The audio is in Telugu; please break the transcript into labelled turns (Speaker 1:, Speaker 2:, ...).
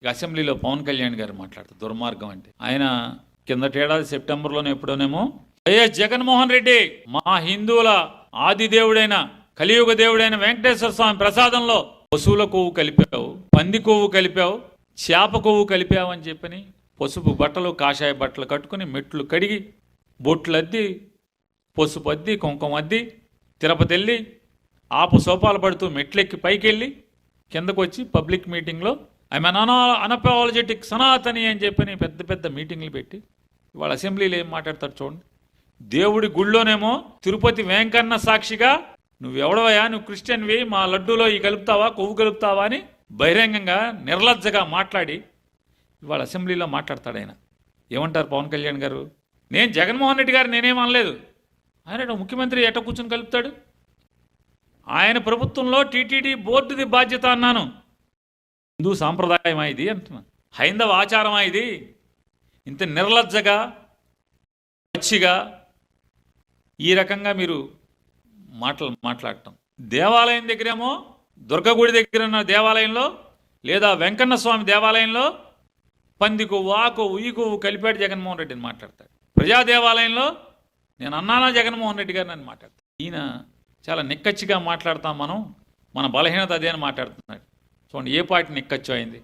Speaker 1: ఇక అసెంబ్లీలో పవన్ కళ్యాణ్ గారు మాట్లాడుతారు దుర్మార్గం అంటే. ఆయన కిందటేడాది సెప్టెంబర్లోనే ఎప్పుడోనేమో వైఎస్ జగన్మోహన్ రెడ్డి మా హిందువుల ఆది దేవుడైన కలియుగ దేవుడైన వెంకటేశ్వర స్వామి ప్రసాదంలో పశువుల కొవ్వు కలిపావు, పంది కొవ్వు కలిపావు, చేప కొవ్వు కలిపావు అని చెప్పని పసుపు బట్టలు కాషాయ బట్టలు కట్టుకుని మెట్లు కడిగి బొట్లు అద్ది పసుపు అద్ది కుంకుమ అద్ది తిరుపతి వెళ్ళి ఆపు సోపాలు పడుతూ మెట్లెక్కి పైకి వెళ్ళి కిందకు వచ్చి పబ్లిక్ మీటింగ్లో ఐ అనపాలజెటిక్ సనాతని అని చెప్పని పెద్ద పెద్ద మీటింగ్లు పెట్టి వాళ్ళ అసెంబ్లీలో ఏం మాట్లాడతారు చూడండి. దేవుడి గుళ్ళోనేమో తిరుపతి వెంకన్న సాక్షిగా నువ్వెవడవయా, నువ్వు క్రిస్టియన్వి, మా లడ్డూలో ఈ కలుపుతావా, కొవ్వు కలుపుతావా అని బహిరంగంగా నిర్లజ్జగా మాట్లాడి ఇవాళ అసెంబ్లీలో మాట్లాడతాడు ఆయన. ఏమంటారు పవన్ కళ్యాణ్ గారు? నేను జగన్మోహన్ రెడ్డి గారు నేనేం అనలేదు, ఆయన ముఖ్యమంత్రి ఎట్ట కూర్చొని కలుపుతాడు, ఆయన ప్రభుత్వంలో టీటీడీ బోర్డుది బాధ్యత అన్నాను. హిందూ సాంప్రదాయమా ఇది అంటున్నా, హైందవ ఆచారమా ఇది? ఇంత నిర్లజ్జగా పచ్చిగా ఈ రకంగా మీరు మాట్లాడటం. దేవాలయం దగ్గరేమో దుర్గగుడి దగ్గర ఉన్న దేవాలయంలో లేదా వెంకన్న స్వామి దేవాలయంలో పంది కొవ్వు, ఆ కొవ్వు, ఈ కొవ్వు కలిపాడు జగన్మోహన్ రెడ్డిని మాట్లాడతాడు. ప్రజా దేవాలయంలో నేను అన్నానా జగన్మోహన్ రెడ్డి గారిని అని మాట్లాడతాడు. ఈయన చాలా నిక్కచ్చిగా మాట్లాడతాం, మన బలహీనత అదే అని మాట్లాడుతున్నాడు. చూడండి ఏ పార్టీ నిక్కచ్చు అయింది.